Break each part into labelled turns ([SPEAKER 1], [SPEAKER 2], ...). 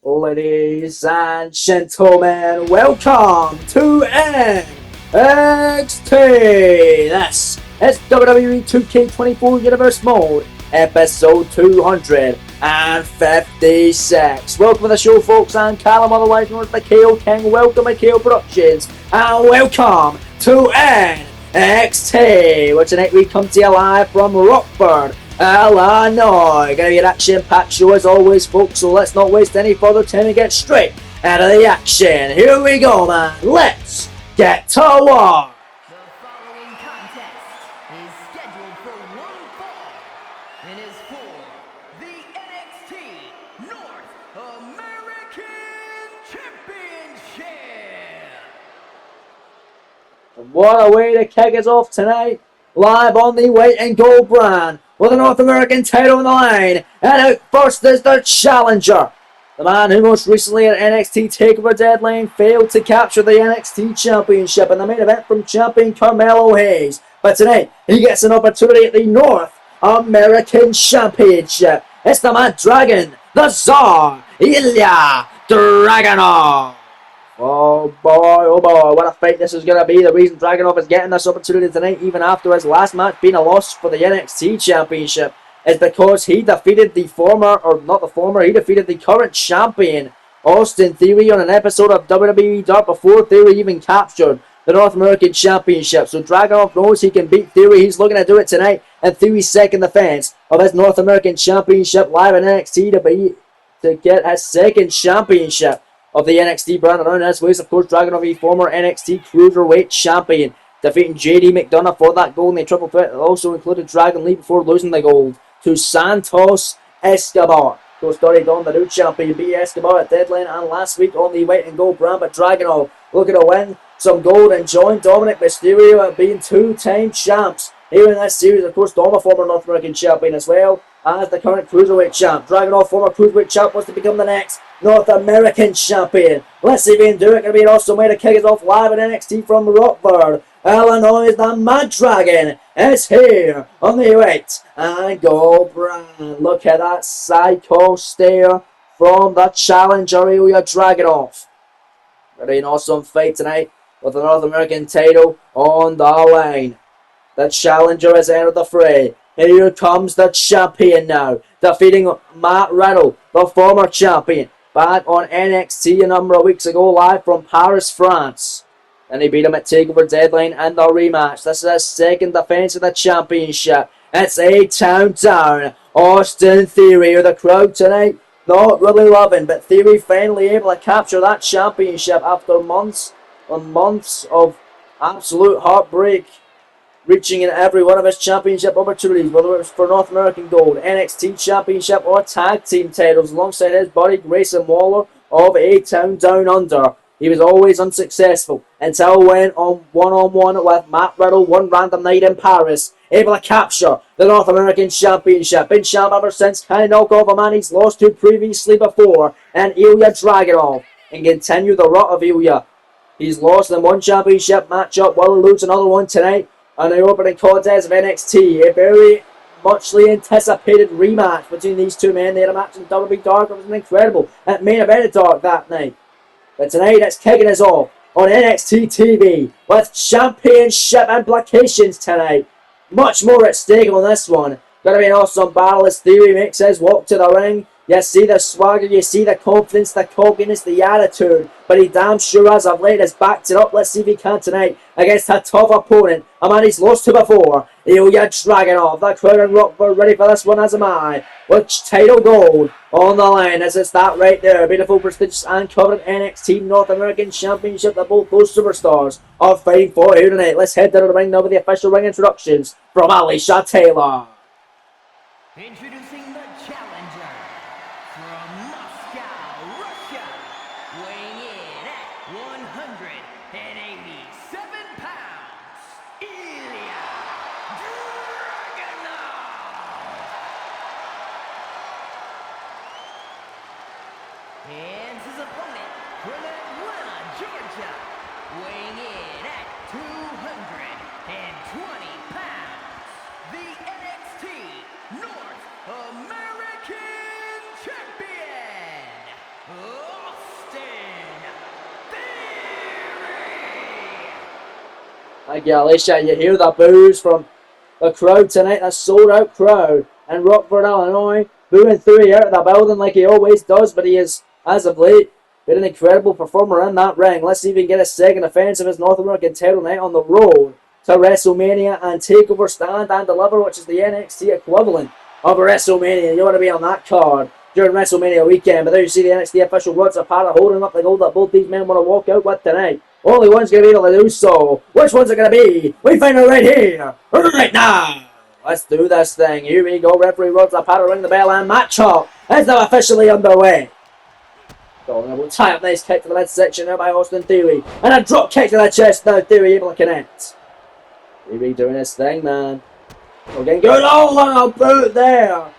[SPEAKER 1] Ladies and gentlemen, welcome to NXT! This is WWE 2K24 Universe Mode, episode 256. Welcome to the show, folks. I'm Callum, otherwise known as Mikhail King. Welcome, Mikhail Productions, and welcome to NXT, where tonight we come to you live from Rockford, Illinois. Gonna be an action-packed show as always, folks, so let's not waste any further time and get straight out of the action. Here we go, man. Let's get to work.
[SPEAKER 2] The following contest is scheduled for one fall and is for the NXT North American Championship.
[SPEAKER 1] What a way to kick us off tonight. Live on the white and gold brand with the North American title on the line. And out first is the challenger. The man who most recently at NXT TakeOver Deadline failed to capture the NXT Championship in the main event from champion Carmelo Hayes. But tonight, he gets an opportunity at the North American Championship. It's the Mad Dragon, the Tsar, Ilya Dragunov. Oh boy, what a fight this is going to be. The reason Dragunov is getting this opportunity tonight, even after his last match being a loss for the NXT Championship, is because he defeated he defeated the current champion, Austin Theory, on an episode of WWE Dark before Theory even captured the North American Championship. So Dragunov knows he can beat Theory. He's looking to do it tonight, and Theory's second defense of his North American Championship live in NXT to get his second championship of the NXT brand. Around his waist, of course, Dragunov, a former NXT Cruiserweight Champion, defeating JD McDonough for that gold in the triple threat. It also included Dragon Lee before losing the gold to Santos Escobar. So started on the new champion, beat Escobar at Deadline and last week on the white and gold brand, but Dragunov looking to win some gold and join Dominic Mysterio at being two-time champs here in this series. Of course, Dom, a former North American champion as well as the current Cruiserweight champ. Dragunov, former Cruiserweight champ, wants to become the next North American champion. Let's see if he can do it. Gonna be an awesome way to kick us off live at NXT from Rockford, Illinois. The Mad Dragon is here on the white and gold brand. Look at that psycho stare from the challenger, Ilya Dragunov. Gonna be an awesome fight tonight with the North American title on the line. The challenger has entered the fray. Here comes the champion now, defeating Matt Riddle, the former champion, back on NXT a number of weeks ago, live from Paris, France. And he beat him at TakeOver Deadline and the rematch. This is his second defense of the championship. It's A-Town Down, Austin Theory, who the crowd tonight not really loving, but Theory finally able to capture that championship after months and months of absolute heartbreak, reaching in every one of his championship opportunities, whether it was for North American Gold, NXT Championship, or Tag Team titles, alongside his buddy Grayson Waller of A-Town Down Under. He was always unsuccessful until went on one-on-one with Matt Riddle one random night in Paris, able to capture the North American Championship. Been champ ever since, kind of knock off a man he's lost to previously before, and Ilya Dragunov, and continue the rut of Ilya. He's lost in one championship matchup, will lose another one tonight on the opening contest of NXT. A very muchly anticipated rematch between these two men. They had a match in WWE Dark. It was an incredible main event of Dark that night. But tonight it's kicking us off on NXT TV with championship implications tonight. Much more at stake on this one. Gonna be an awesome battle as Theory makes his walk to the ring. You see the swagger, you see the confidence, the cockiness, the attitude. But he damn sure as of late has backed it up. Let's see if he can tonight against a tough opponent. A man he's lost to before. Ilya Dragunov. The crowd in Rockford ready for this one, as am I. With title gold on the line. As it's that right there. Beautiful, prestigious and coveted NXT North American Championship that both those superstars are fighting for here tonight. Let's head down to the ring now with the official ring introductions from Alicia Taylor.
[SPEAKER 2] Introducing the challenger from Moscow, Russia, weighing in at 187 pounds, Ilya Dragunov. And his opponent from Atlanta, Georgia, weighing in at 220 pounds, the NXT North American Champion, Austin Theory!
[SPEAKER 1] Thank you, Alicia. You hear the boos from the crowd tonight, that sold-out crowd in Rockford, Illinois, booing Theory out of the building like he always does, but he is, as of late, been an incredible performer in that ring. Let's see if he can get a second defense of his North American title tonight on the road to WrestleMania and TakeOver Stand and Deliver, which is the NXT equivalent of WrestleMania. You want to be on that card during WrestleMania weekend, but there you see the NXT official words apart holding up the gold that both these men want to walk out with tonight. Only one's going to be able to do so. Which one's it going to be? We find out right here, right now. Let's do this thing. Here we go. Referee Rods Apata ring the bell and match up is now officially underway. Golden will tie up, nice kick to the midsection now by Austin Theory. And a drop kick to the chest now. Theory able to connect. Theory doing his thing, man. We're getting good. Oh, what a boot there.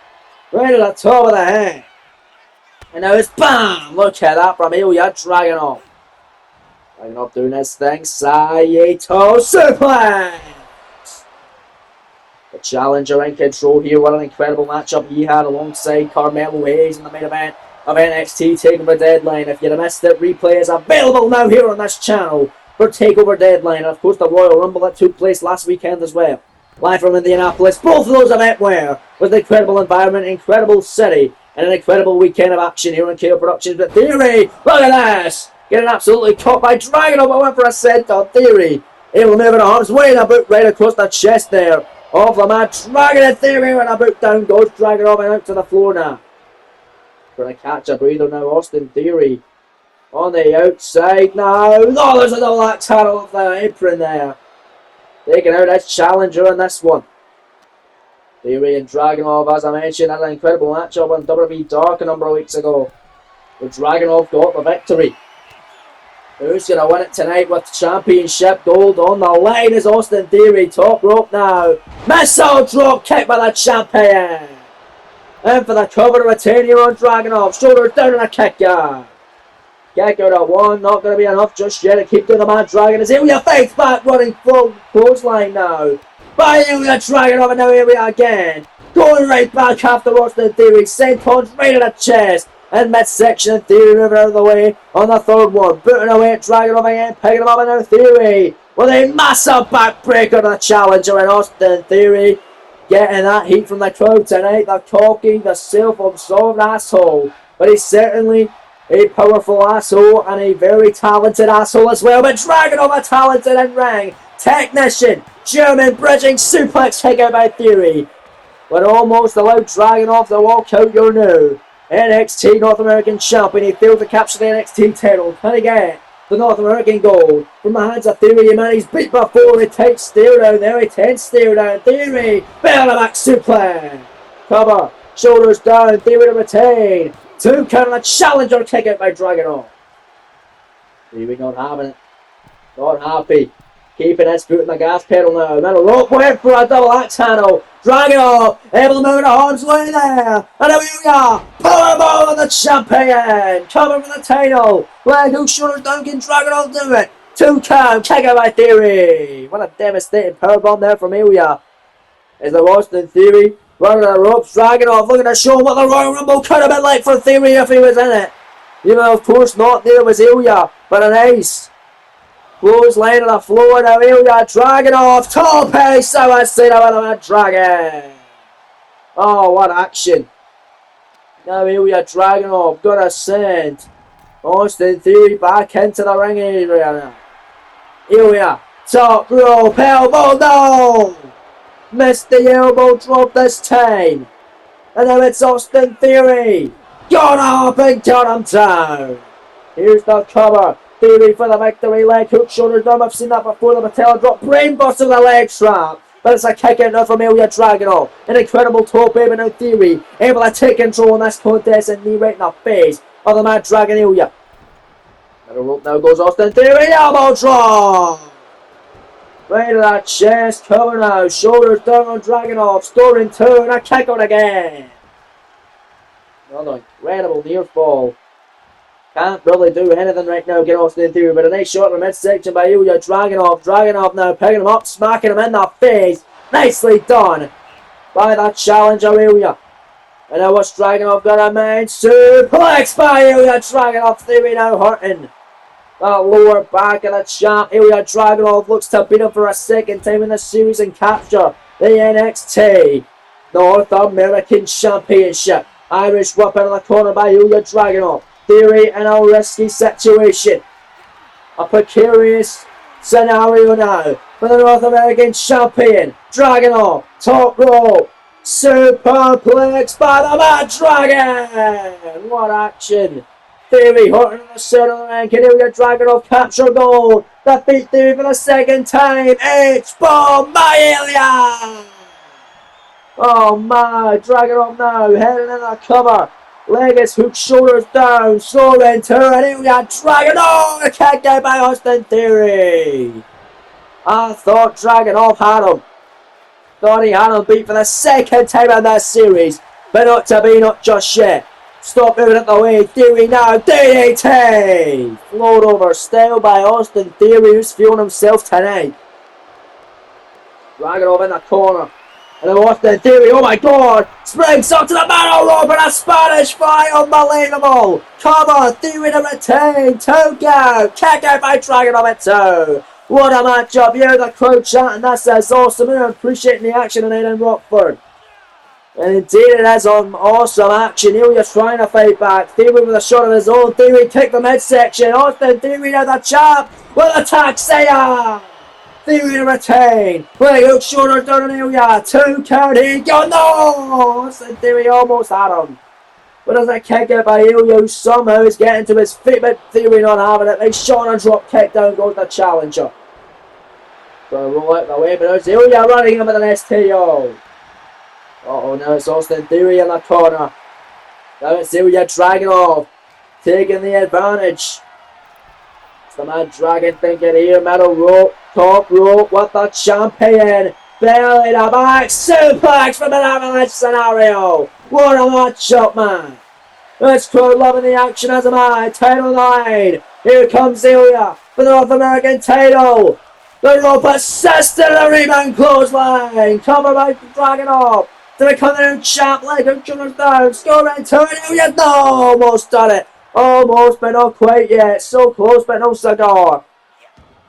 [SPEAKER 1] Right at the top of the head. And now it's BAM! Look at that from Ilya Dragunov. Dragunov doing his thing. Saito suplex. The challenger in control here. What an incredible matchup he had alongside Carmelo Hayes in the main event of NXT TakeOver Deadline. If you'd missed it, replay is available now here on this channel for TakeOver Deadline. And of course the Royal Rumble that took place last weekend as well. Live from Indianapolis. Both of those event were with an incredible environment, incredible city, and an incredible weekend of action here on KO Productions. But Theory, look at this! Getting absolutely caught by Dragunov. I went for a senton. Theory able to move it arms way a boot right across the chest there of the man. Dragunov. Theory when a boot down goes Dragunov and out to the floor now. Trying to catch a breather now, Austin Theory on the outside now. Oh, there's a double axe handle off the apron there. Taking out his challenger in this one. Theory and Dragunov, as I mentioned, had an incredible matchup on WWE Dark a number of weeks ago. But Dragunov got the victory. Who's going to win it tonight with championship gold on the line is Austin Theory. Top rope now. Missile drop kick by the champion. And for the cover to retain here on Dragunov. Shoulders down and a kick out. Kick out at one. Not going to be enough just yet to keep doing the man Dragon. As Ilya fights back, running full clothesline now. By Ilya Dragunov, and now here we are again. Going right back after Austin Theory. Sentons right in the chest. And midsection and Theory moving out of the way on the third one. Booting away at Dragunov again. Picking him up and now Theory. With a massive backbreaker to the challenger and Austin Theory. Getting that heat from the crowd tonight. The talking, the self-absorbed asshole. But he's certainly a powerful asshole and a very talented asshole as well. But Dragunov, a talented in-ring technician. German bridging suplex kick out by Theory. But almost allowed Dragunov to walk out your new NXT North American champion. He failed to capture the NXT title. Can he get the North American gold from the hands of Theory? Man, he's beat before. He takes stare down there. He takes stare down. Theory, bell the back suplex. Cover, shoulders down. Theory to retain. 2 count on a challenger kick out by Dragunov. Theory not having it. Not happy. Keeping his foot in the gas pedal now. Middle rope went for a double axe handle. Dragunov able to move the arms way there. And here we are. Powerbomb on the champion. Coming for the title. Leg hook shoulders down. Can Dragunov do it? 2 count. Kick out by Theory. What a devastating powerbomb there from Ilya. Is the Austin Theory running the ropes. Dragunov looking to show what the Royal Rumble could have been like for Theory if he was in it. Even though, of course, not there was Ilya. But a nice clothesline on the floor now. Ilya Dragunov. Tope Suicida with a dragon. Oh, what action. Now Ilya Dragunov gonna send Austin Theory back into the ring area now. Ilya, top rope, elbow down. Missed the elbow drop this time. And now it's Austin Theory. Got up and got him down. Here's the cover. Theory for the victory. Leg hook, shoulders down. I've seen that before. The Mattel drop. Brainbuster to the leg trap. But it's a kick out now from Ilya Dragunov. An incredible top aim, and now Theory able to take control in this contest and knee right in the face of the Mad Dragon Ilya. Middle rope now goes Austin Theory. Elbow drop. Right to that chest. Cover now. Shoulders down on Dragunov. Storing 2 and a kick out again. Another incredible near fall. Can't really do anything right now, get Austin Theory, but a nice shot in the midsection by Ilya Dragunov. Dragunov now picking him up, smacking him in the face. Nicely done by that challenger Ilya. And now what's Dragunov got a main suplex by Ilya Dragunov. Theory now hurting that lower back of the champ. Ilya Dragunov looks to beat him for a second time in the series and capture the NXT North American Championship. Irish whip in the corner by Ilya Dragunov. Theory in a risky situation. A precarious scenario now for the North American Champion. Dragunov, top rope. Superplex by the Mad Dragon! What action! Theory hurting in the center of the ring. Can Ilya Dragunov capture gold? Defeat Theory for the second time. H-bomb by Ilya! Oh my, Dragunov now heading in the cover. Leg is hooked, shoulders down. Slow into and Ilya Dragunov! A kick out by Austin Theory! I thought Dragunov had him. Thought he had him beat for the second time in this series, but not to be, not just yet. Stop moving out the way. Theory now, DDT! Float over style by Austin Theory, who's feeling himself tonight. Dragunov in the corner. And then Austin Theory, oh my god! Springs up to the middle rope and a Spanish fly, unbelievable! Come on, Theory to retain, 2 count, kick out by Dragunov at 2. What a matchup, you're the crowd chanting, that says awesome, and appreciating the action tonight in Rockford. And indeed it is awesome action. Ilya trying to fight back. Theory with a shot of his own. Theory kick the midsection. Austin Theory now the champ with a taxia. Theory to retain. With a hook shoulder down on Ilya. 2 count. He go. No! Austin Theory almost had him. But as a kick out by Ilya, who somehow is getting to his feet, but Theory not having it. Nice shot and drop kick, down goes the challenger. Gonna roll out the way, but there's Ilya running him with an STO. Uh-oh, now it's Austin Theory in the corner. Now it's Ilya Dragunov taking the advantage. It's the Mad Dragon thinking here, middle rope, top rope with the champion. Belly to back, suplex from an avalanche scenario. What a matchup, man. This crowd loving the action as am I. Title line. Here comes Ilya for the North American title. The rope assist to the rebound clothesline. Covered by Dragunov. To become the new champ, leg and shoulders down. Score and turn. Ilya, no, almost done it. Almost, but not quite yet. So close, but no cigar.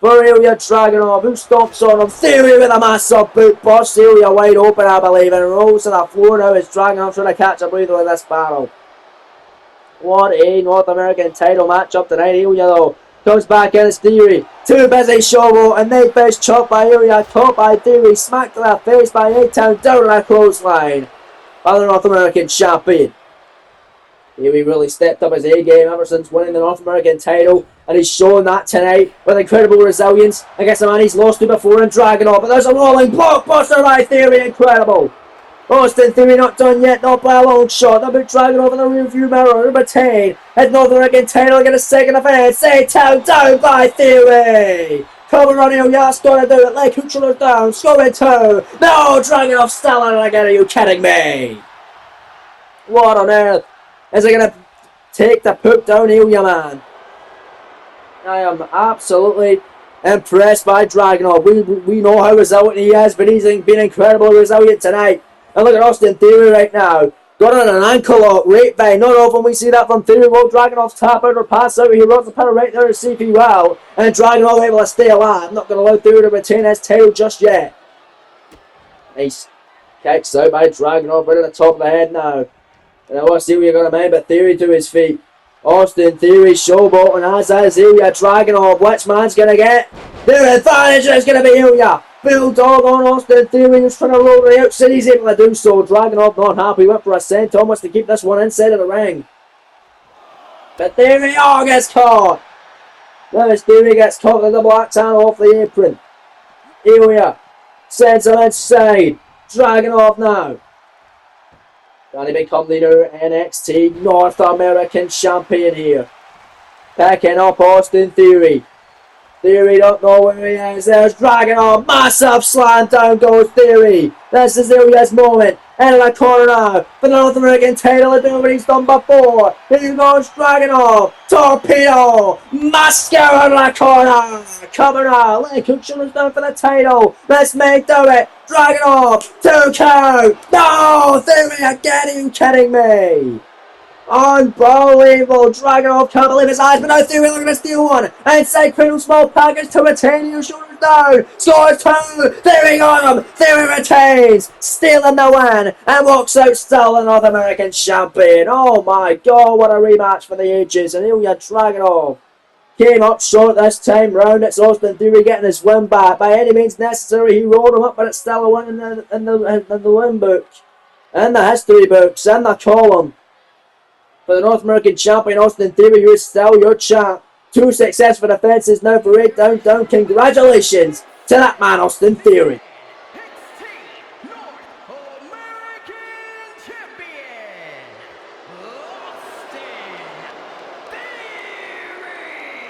[SPEAKER 1] For Ilya Dragunov, who stomps on him. Theory with a massive boot bust. Ilya wide open, I believe, and rolls to the floor now as Dragunov trying to catch a breather in this battle. What a North American title matchup tonight. Ilya, though, comes back in as Theory. Too busy Shovo, and they fish chop by Ilya, caught by Theory, smacked to the face by A-Town, down on a clothesline. By the North American champion. Theory really stepped up his A-game ever since winning the North American title, and he's shown that tonight with incredible resilience against a man he's lost to before in Dragunov. But there's a rolling blockbuster by Theory, incredible. Austin Theory not done yet, not by a long shot. The big Dragunov in the rearview mirror, number 10. His North American title get a second offense. A-Town down by Theory. Cover on Ilya, gonna do it. Leg hook shoulders down, scoring 2. No, Dragunov still on it again. Are you kidding me? What on earth? Is he going to take the poop down Ilya, man? I am absolutely impressed by Dragunov. We know how resilient he is, but he's been incredibly resilient tonight. And look at Austin Theory right now. Got on an ankle lock right by. Not often we see that from Theory. Will Dragunov tap out or pass out? He runs the pedal right there to see if he will. And Dragunov able to stay alive. Not going to allow Theory to retain his title just yet. Nice. Kicks out by Dragunov right at the top of the head now. And I want to see what you're going to make, but Theory to his feet. Austin Theory showboating as is Ilya Dragunov. Which man's going to get the advantage? Is going to be Ilya. Bulldog on Austin Theory, who's trying to roll the outside. He's able to do so. Dragunov not happy. Went for a senton. Wants to keep this one inside of the ring. But Theory, gets caught. Now as Theory gets caught with the black hand off the apron. Ilya sends him inside. Dragunov now. And he become the new NXT North American champion here. Picking up Austin Theory. Theory don't know where he is. There's Dragunov. Massive slam down goes Theory. This is Ilya's moment. Into the corner now for the North American title. Doing what he's done before. Here goes Dragunov. Torpedo. Mascara in the corner. Coming out. Lee Kukshin is down for the title. Let's make do it. Dragunov. 2 count. No. Theory again. Are you kidding me? Unbelievable! Dragunov can't believe his eyes, but no Theory looking to steal one. Inside Cradle small package to retain. You shoulders down. Scores 2. Theory on him. Theory retains. Stealing the win and walks out still the North American champion. Oh my god, what a rematch for the ages. And Ilya Dragunov came up short this time round. It's Austin Theory getting his win back. By any means necessary, he rolled him up, but it's still a win in the win book. In the history books, in the column. For the North American champion Austin Theory, who is still your champ. 2 successful defenses now for 8 down. Congratulations to that man, Austin Theory.
[SPEAKER 2] NXT North American Champion, Austin Theory.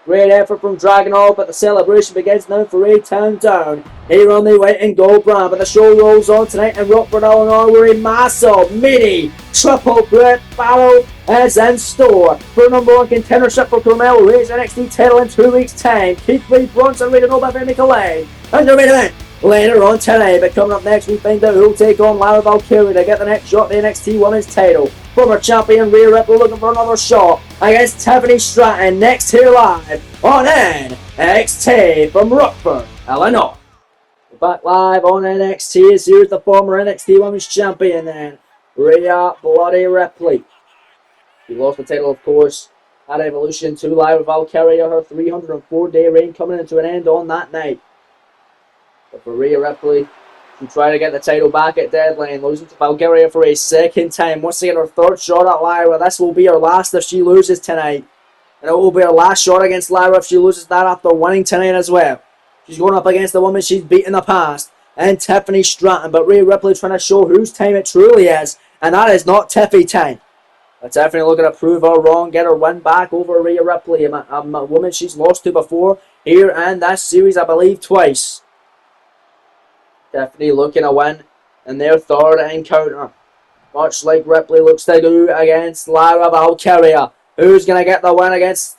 [SPEAKER 1] Great effort from Dragunov, but the celebration begins now for A-Town Down. Here on the white and gold brand, but the show rolls on tonight in Rockford, Illinois, where a massive, mini, triple threat battle is in store for #1 contendership for Carmelo Hayes NXT title in 2 weeks' time. Keith Lee, Bronson Reed, and Obafemi Kalei. And your main event later on tonight. But coming up next, we find out who will take on Lara Valkyria to get the next shot at the NXT Women's title. Former champion Rhea Ripley looking for another shot against Tiffany Stratton next here live on NXT from Rockford, Illinois. We're back live on NXT as here's the former NXT Women's Champion then, Rhea Bloody Ripley. She lost the title, of course, at Evolution to Lyra Valkyria, her 304-day reign coming into an end on that night. But for Rhea Ripley, she tried to get the title back at Deadline, losing to Valkyria for a second time. Once again, her 3rd shot at Lyra. This will be her last if she loses tonight. And it will be her last shot against Lyra if she loses that after winning tonight as well. She's going up against the woman she's beat in the past, and Tiffany Stratton. But Rhea Ripley trying to show whose time it truly is, and that is not Tiffy time. But Tiffany looking to prove her wrong, get her win back over Rhea Ripley, a woman she's lost to before here in this series, I believe, twice. Tiffany looking to win in their 3rd encounter. Much like Ripley looks to do against Lyra Valkyria. Who's going to get the win against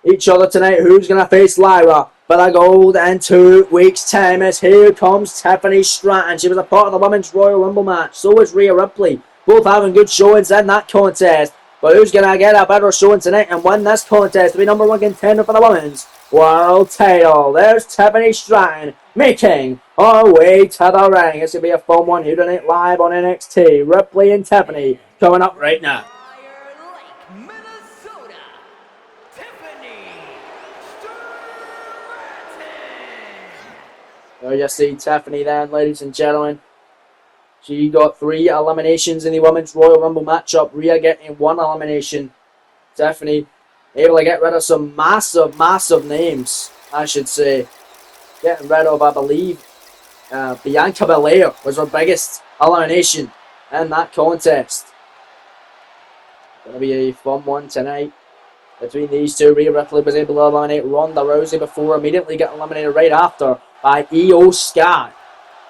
[SPEAKER 1] each other tonight? Who's going to face Lyra for the gold in 2 weeks' time? As here comes Tiffany Stratton. She was a part of the Women's Royal Rumble match. So is Rhea Ripley. Both having good showings in that contest. But who's going to get a better showing tonight and win this contest to be #1 contender for the Women's World title? There's Tiffany Stratton making her way to the ring. It's going to be a fun one here tonight live on NXT. Ripley and Tiffany coming up right now.
[SPEAKER 2] Fire Lake, Minnesota, Tiffany Stratton.
[SPEAKER 1] There you see Tiffany then, ladies and gentlemen. She got 3 eliminations in the Women's Royal Rumble matchup. Rhea getting 1 elimination. Tiffany able to get rid of some massive names, I should say. Getting rid of, I believe, Bianca Belair was her biggest elimination in that contest. Gonna be a fun one tonight between these two. Rhea Ripley was able to eliminate Ronda Rousey before immediately getting eliminated right after by Io Sky,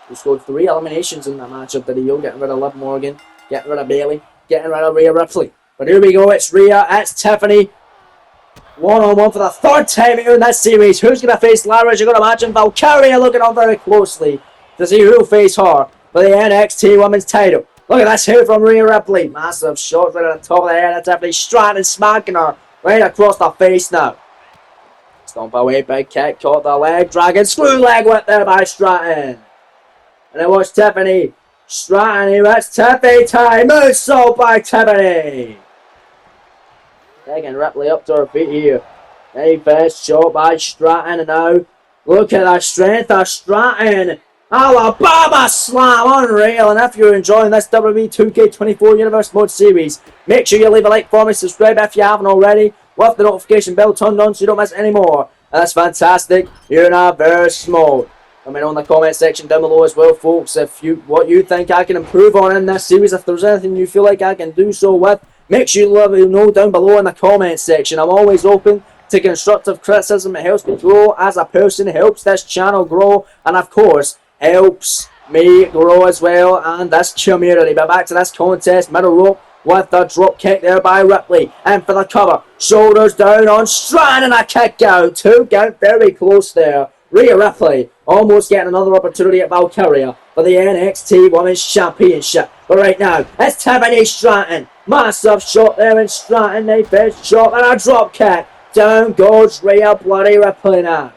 [SPEAKER 1] who scored 3 eliminations in that matchup. Did Io, getting rid of Liv Morgan, getting rid of Bayley, getting rid of Rhea Ripley. But here we go, it's Rhea, it's Tiffany. 1-on-1 for the 3rd time here in this series. Who's going to face Lyra? As you're going to imagine Valkyria looking on very closely to see who will face her for the NXT Women's title. Look at this here from Rhea Ripley. Massive shot right at the top of the head. That's Tiffany Stratton smacking her right across the face now. Stomp away, big kick, caught the leg, dragon screw leg whip there by Stratton. And it was Tiffany Stratton. Here it's Tiffy time. Moonsault by Tiffany. Taking Ripley up to her feet here. A first shot by Stratton, and now look at the strength of Stratton. Alabama slam, unreal. And if you're enjoying this WWE 2K24 Universe Mode series, make sure you leave a like for me, subscribe if you haven't already, with the notification bell turned on so you don't miss any more. And that's fantastic Universe Mode. Let me know in the comment section down below as well, folks, what you think I can improve on in this series. If there's anything you feel like I can do so with, make sure you let me know down below in the comment section. I'm always open to constructive criticism. It helps me grow as a person, it helps this channel grow, and of course, helps may grow as well, and this community. But back to this contest, middle rope with the drop kick there by Ripley. And for the cover, shoulders down on Strand, and a kick out. 2 count, very close there. Rhea Ripley almost getting another opportunity at Valkyria for the NXT Women's Championship. But right now, it's Tiffany Stratton. Massive shot there in Stratton. They first shot and a drop kick. Down goes Rhea bloody Ripley now.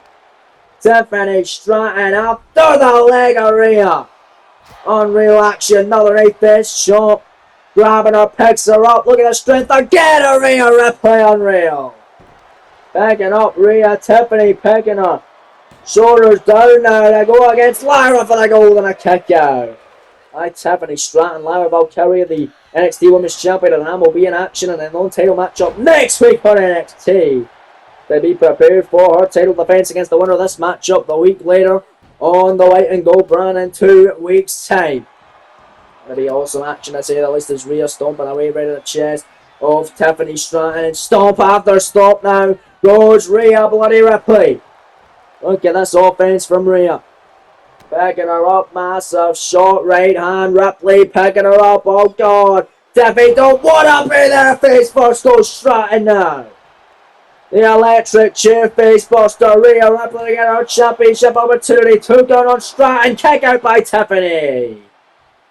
[SPEAKER 1] Tiffany Stratton after the leg of Rhea. Unreal action, another knee fist shot. Grabbing her, picks her up. Look at the strength again of Rhea Ripley, unreal. Picking up Rhea, Tiffany picking her. Shoulders down now, they go against Lyra for the goal and a kick out. Tiffany Stratton, Lyra Valkyria, the NXT Women's Champion, and Ham will be in action in a non-title matchup next week on NXT. To be prepared for her title defense against the winner of this matchup the week later on the white and gold brand in 2 weeks' time. It'll be awesome action, I say the least, as Rhea stomping away right at the chest of Tiffany Stratton. And stomp after stomp now goes Rhea bloody Ripley. Look at this offense from Rhea. Picking her up, massive shot, right hand, Ripley picking her up, oh god. Tiffany don't want to be there, face first goes Stratton now. The electric chair face buster, Rhea Ripley to get her championship opportunity. 2 count on Stratton, kick out by Tiffany.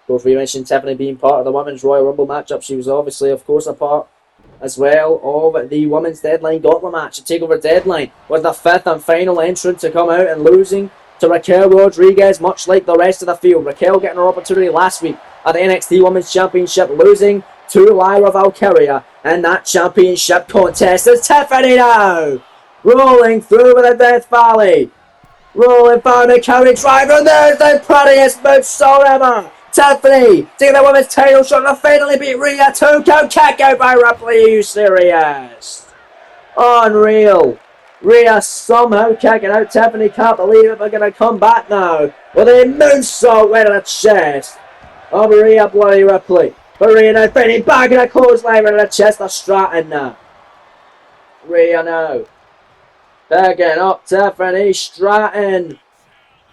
[SPEAKER 1] Before you mentioned Tiffany being part of the Women's Royal Rumble matchup, she was obviously, of course, a part as well of the Women's Deadline Gauntlet match. A TakeOver Deadline was the 5th and final entrant to come out and losing to Raquel Rodriguez, much like the rest of the field. Raquel getting her opportunity last week at the NXT Women's Championship, losing to Lyra Valkyria in that championship contest. It's Tiffany now, rolling through with a Death Valley. Rolling by the county driver, and there's the prettiest move so ever. Tiffany taking the women's title shot to finally beat Rhea. 2 count kick out by Ripley. Are you serious? Unreal. Rhea somehow kicking out Tiffany. Can't believe it. They're going to come back now with a moonsault right in the chest of Rhea bloody Ripley. But Rhea now fighting back in a clothesline right in the chest of Stratton now. Rhea now picking up Tiffany Stratton.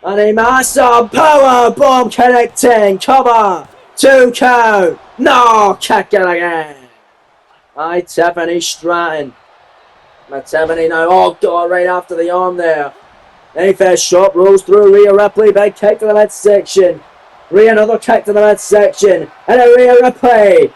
[SPEAKER 1] And a massive power bomb connecting. Cover. 2 count. No, kick it again. Tiffany Stratton. But Tiffany now. Oh god, right after the arm there. A first shot rolls through Rhea Ripley. Big kick to the midsection. Rhea another kick to the midsection. And a Rhea Ripley.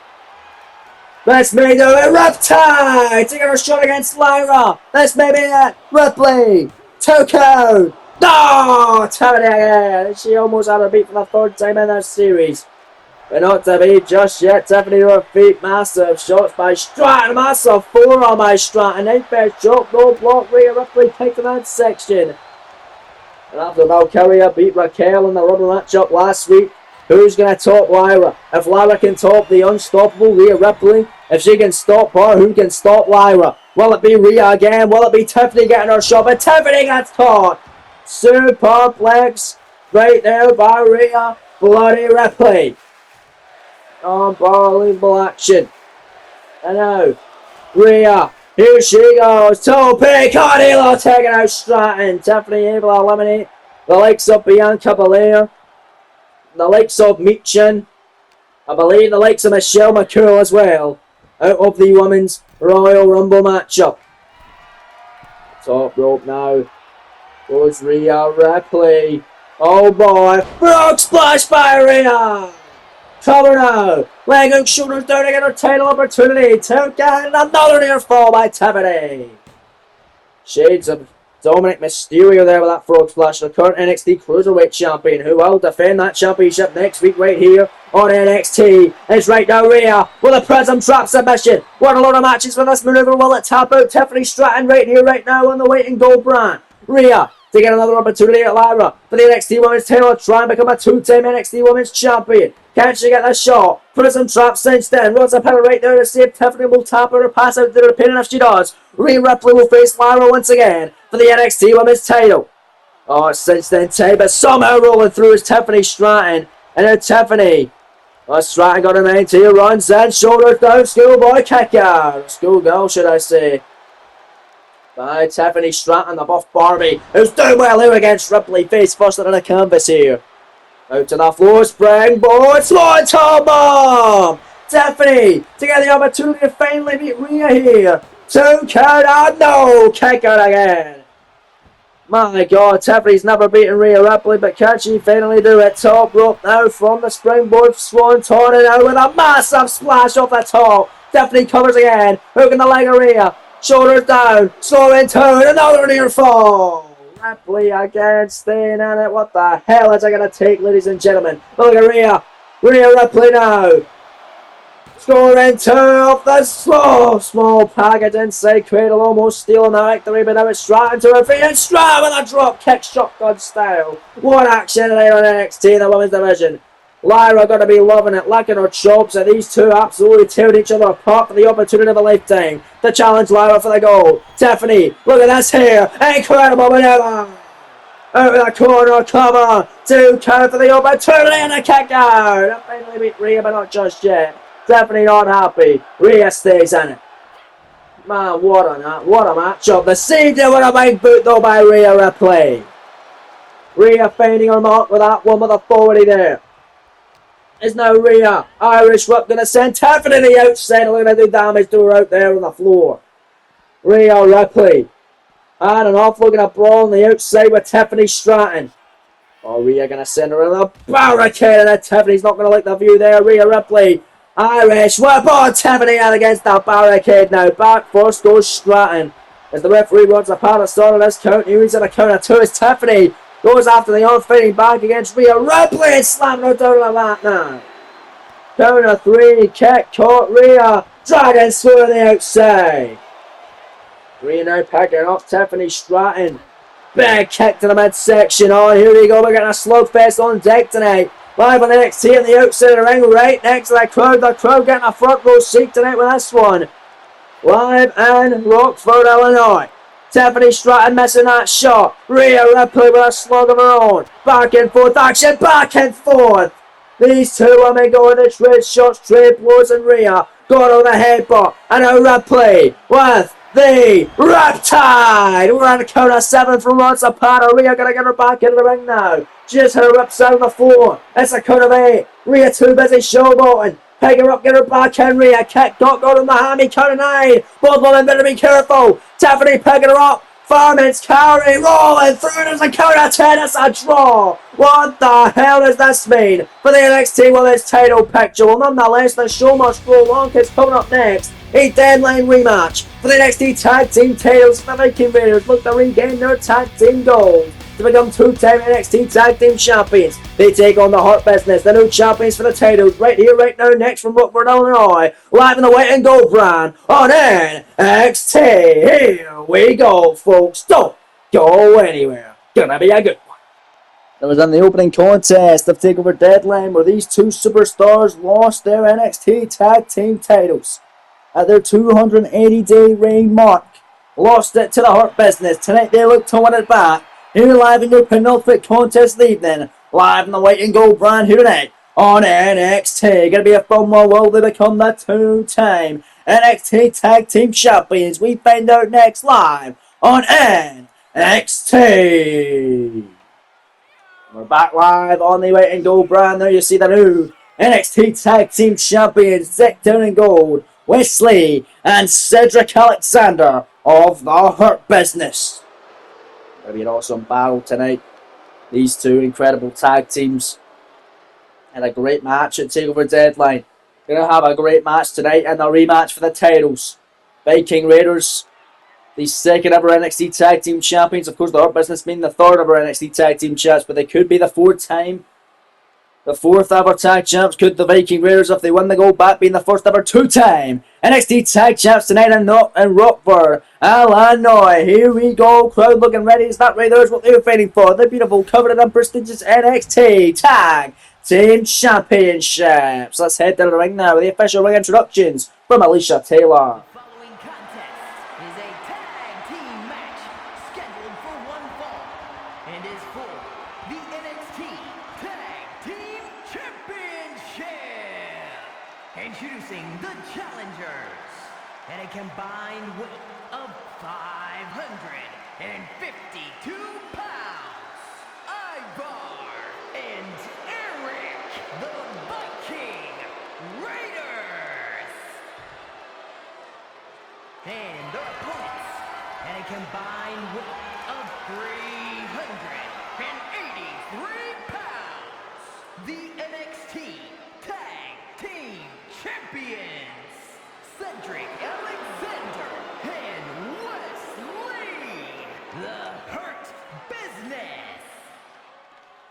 [SPEAKER 1] Let's maybe do a Riptide. Taking her shot against Lyra. Let's maybe it. Ripley. 2 count. No! Tiffany again. She almost had a beat for the 3rd time in this series. But not to be just yet. Tiffany to her feet. Massive shots by Stratton. Massive forearm by Stratton. Then first shot. No block. Rhea Ripley kicked to that section. And after Valkyria beat Raquel in the rubber matchup last week, who's going to top Lyra? If Lyra can top the unstoppable Rhea Ripley, if she can stop her, who can stop Lyra? Will it be Rhea again? Will it be Tiffany getting her shot? But Tiffany gets caught. Superplex right there by Rhea bloody Ripley. Unbelievable action. And now Rhea, here she goes. Tope Carnilo taking out Stratton. Tiffany able to eliminate the likes of Bianca Belair, the likes of Michin, I believe the likes of Michelle McCool as well, out of the Women's Royal Rumble matchup. Top rope now. Goes Rhea Ripley. Oh boy. Frog splash by Rhea. Cover now. Leg out, shoulders down to get her title opportunity. 2 count. Another near fall by Tiffany. Shades of Dominic Mysterio there with that frog splash. The current NXT Cruiserweight Champion who will defend that championship next week right here on NXT. It's right now Rhea with a Prism Trap submission. Won a lot of matches for this maneuver. Will it tap out Tiffany Stratton right here, right now on the white and gold brand? Rhea to get another opportunity at Lyra for the NXT Women's title to try and become a 2-time NXT Women's Champion. Can she get the shot? Prism Trap cinched in. Runs a pedal right there to see if Tiffany will tap her or pass out to the pin, and if she does, Rhea Ripley will face Lyra once again for the NXT Women's title. Oh, cinched in tight, but somehow rolling through is Tiffany Stratton. And now Tiffany. Oh, Stratton got a 90, runs in, shoulders down, schoolboy kick out. Schoolgirl, should I say. By Tiffany Stratton, the buff Barbie, who's doing well here against Ripley, face first on the canvas here. Out to the floor, springboard, Swanton bomb! Stephanie to get the opportunity to finally beat Rhea here. 2 count out, no, kick out again. My God, Tiffany's never beaten Rhea Ripley, but can she finally do it? Top rope now from the springboard, Swanton and out with a massive splash off the top. Tiffany covers again, hooking the leg of Rhea, shoulders down, slowing to another near fall. Ripley again, staying in it. What the hell is it going to take, ladies and gentlemen? Look at Rhea Ripley now. Scoring 2 off the small package inside cradle, almost stealing the victory, but now it's Stratton to her feet, and Stratton with a drop kick shotgun style. What action tonight on NXT in the women's division. Lyra going to be loving it, licking her chops, and these two absolutely tearing each other apart for the opportunity of a lifetime to challenge Lyra for the gold. Tiffany, look at this here, incredible maneuver. Out of the corner, cover, 2 count for the opportunity and a kick out. Finally beat Rhea, but not just yet. Definitely not happy. Rhea stays in it. Man, what a matchup. The CJ with a big boot though by Rhea Ripley. Rhea finding her mark with that one with authority there. Is now Rhea. Irish Whip going to send Tiffany to the outside. Looking to do damage to her out there on the floor. Rhea Ripley. And an off looking at brawl on the outside with Tiffany Stratton. Oh, Rhea going to send her in the barricade. And then Tiffany's not going to like the view there. Rhea Ripley. Irish Whip on Tiffany out against that barricade now. Back first goes Stratton. As the referee runs a part of start of this count, he's in a count of 2 as Tiffany goes after the unfitting back against Rhea Ripley and slamming her down the mat now. Count of 3, kick caught Rhea. Dragon through on the outside. Rhea now picking up Tiffany Stratton. Big kick to the midsection. Oh, here we go. We're getting a slugfest on deck tonight. Live on NXT on the outside of the ring, right next to the crowd. The crowd getting a front row seat tonight with this one. Live in Rockford, Illinois. Tiffany Stratton missing that shot. Rhea Ripley with a slug of her own. Back and forth action, back and forth. These two women go with the trade shots, trade blows, and Rhea got on the headbutt. And now Ripley with the Riptide. We're on a count of 7 from once apart. Rhea gonna get her back into the ring now. She just had her rips out on the floor. It's a count of 8. Rhea too busy showboating. Pick her up, get her back in. Rhea kick, don't go to Miami, count of 9. Both women better be careful. Tiffany picking her up. Farman's carry, rolling through. There's a count of 10. It's a draw. What the hell does this mean for the NXT Women's title picture? Well, nonetheless, the show must go on because coming up next, a deadline rematch for the NXT Tag Team titles. The Viking Raiders look to regain their tag team gold to become 2-time NXT Tag Team Champions. They take on the Hurt Business, the new champions for the titles, right here, right now, next from Rockford, Illinois, live in the white and gold brand on NXT. Here we go, folks. Don't go anywhere. Gonna be a good one. That was in the opening contest of TakeOver Deadline, where these two superstars lost their NXT Tag Team titles at their 280-day reign mark. Lost it to the Hurt Business. Tonight they look to win it back. Here live in your penultimate contest of the evening. Live in the white and gold brand here tonight on NXT. Gonna be a fun one. Will they become the 2-time NXT Tag Team Champions? We find out next live on NXT. We're back live on the white and gold brand. There you see the new NXT Tag Team Champions, Zick Down in Gold, Wesley and Cedric Alexander of the Hurt Business. Gonna be an awesome battle tonight. These two incredible tag teams had a great match at TakeOver Deadline. Gonna have a great match tonight and a rematch for the titles. Viking Raiders, the second ever NXT Tag Team Champions. Of course, the Hurt Business being the third ever NXT Tag Team Champs, but they could be the fourth ever tag champs. Could the Viking Raiders, if they win the gold back, being the first ever 2-time NXT Tag Champs tonight in Rockford, Illinois. Here we go. Crowd looking ready. Is that right? There's what they were fighting for. The beautiful, coveted and prestigious NXT Tag Team Championships. Let's head to the ring now with the official ring introductions from Alicia Taylor.
[SPEAKER 2] The following contest is a tag team match scheduled for one fall and is for the NXT Tag Team Championship. Introducing the challengers at a combined weight of 552 pounds, Ivar and And their opponents, at a combined weight of 383 pounds, the NXT Tag Team Champions, Cedric Alexander and Wes Lee, the Hurt Business.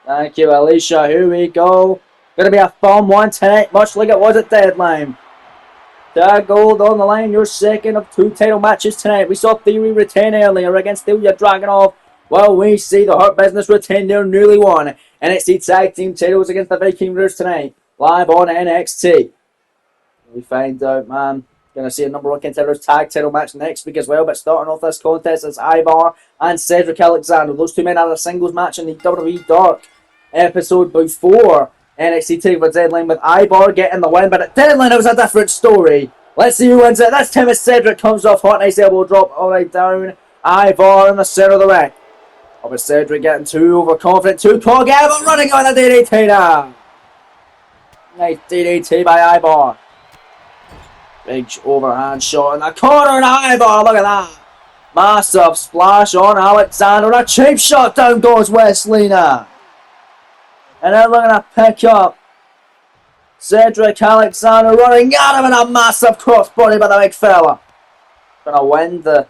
[SPEAKER 1] Thank you, Alicia. Here we go. Gonna be a fun one tonight, much like it was at Deadline. Tag Gold on the line, your second of 2 title matches tonight. We saw Theory retain earlier against Ilya Dragunov, while we see the Hurt Business retain their newly won NXT Tag Team titles against the Viking Raiders tonight, live on NXT. We find out, man. Gonna see a number one contenders tag title match next week as well, but starting off this contest is Ivar and Cedric Alexander. Those two men had a singles match in the WWE Dark episode before NXT TakeOver Deadline, with Ivar getting the win, but at Deadline it was a different story. Let's see who wins it. This time as Cedric comes off hot, nice elbow drop all right down. Ivar in the center of the ring. Oh, but Cedric getting too overconfident, too cocky, but running on the DDT now. Nice DDT by Ivar. Big overhand shot in the corner, and Ivar, look at that. Massive splash on Alexander, a cheap shot, down goes Wes Lee now. And then we're going to pick up Cedric Alexander running at him, and a massive crossbody by the big fella. Going to win the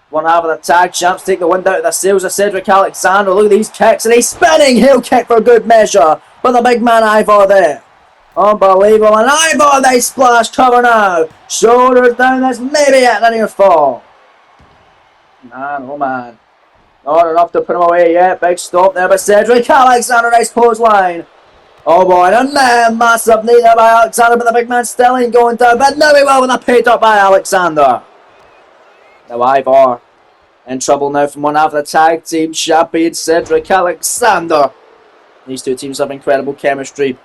[SPEAKER 1] one half of the tag champs, take the wind out of the sails of Cedric Alexander. Look at these kicks, and he's spinning heel kick for good measure. But the big man Ivar there. Unbelievable, and Ivar, they splash cover now. Shoulders down, that's maybe it, a near fall. Man, oh man. Not enough to put him away yet. Big stop there by Cedric Alexander. Nice clothesline. Oh boy, and then massive knee there by Alexander, but the big man still ain't going down. But now he will with a paid up by Alexander. Now Ivar in trouble now from one half of the tag team champion, Cedric Alexander. These two teams have incredible chemistry.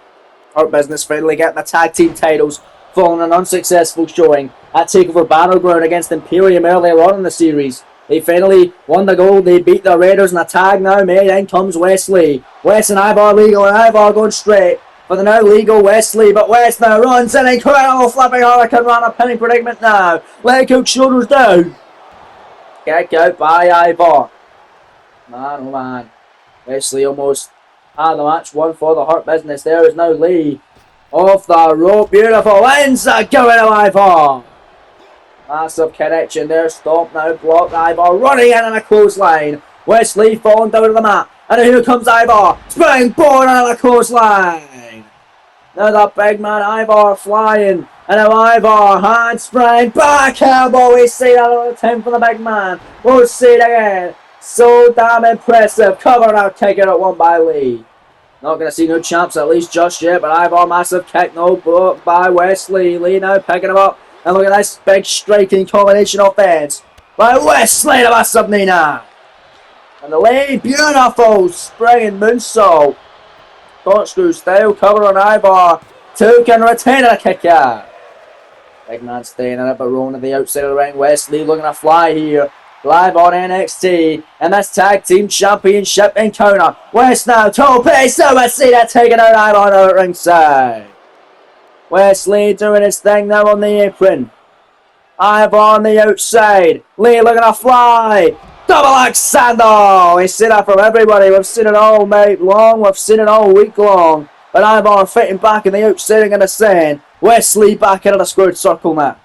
[SPEAKER 1] Hurt Business finally getting the tag team titles following an unsuccessful showing at TakeOver Battleground against Imperium earlier on in the series. They finally won the gold. They beat the Raiders in a tag now made. In comes Wes Lee. Wes and Ivar legal, and Ivar going straight for the now legal Wes Lee. But Wes now runs in, incredible flipping Hurricane Run, a pinning predicament now. Leg hook, shoulders down. Kick out by Ivar. Man, oh man. Wes Lee almost had the match won for the Hurt Business. There is now Lee off the rope. Beautiful wins. Going to Ivar. Massive connection there. Stop now. Block Ivar. Running in on a clothesline. Wes Lee falling down to the mat. And here comes Ivar. Springboard on a clothesline. Now that big man Ivar flying. And now Ivar handspring. Back elbow. We see that another time from the big man. We'll see it again. So damn impressive. Cover out. Taken out one by Lee. Not going to see no champs at least just yet. But Ivar massive kick. No block by Wes Lee. Lee now picking him up. And look at this big striking combination offense by Wes Lee to massive knee now. And the Lee, beautiful springing moonsault. Corkscrew style cover on Ivar. Two can retain a kick out. Big man staying in it, but rolling to the outside of the ring. Wes Lee looking to fly here. Live on NXT. And this tag team championship encounter. Wes now, tope, so we see that taking out Ivar out ringside. Wes Lee doing his thing now on the apron. Ivar on the outside. Lee looking to fly. Double Alexander. We've seen that from everybody. We've seen it all night long. We've seen it all week long. But Ivar fitting back in the outside and saying, Wes Lee back into the squared circle now.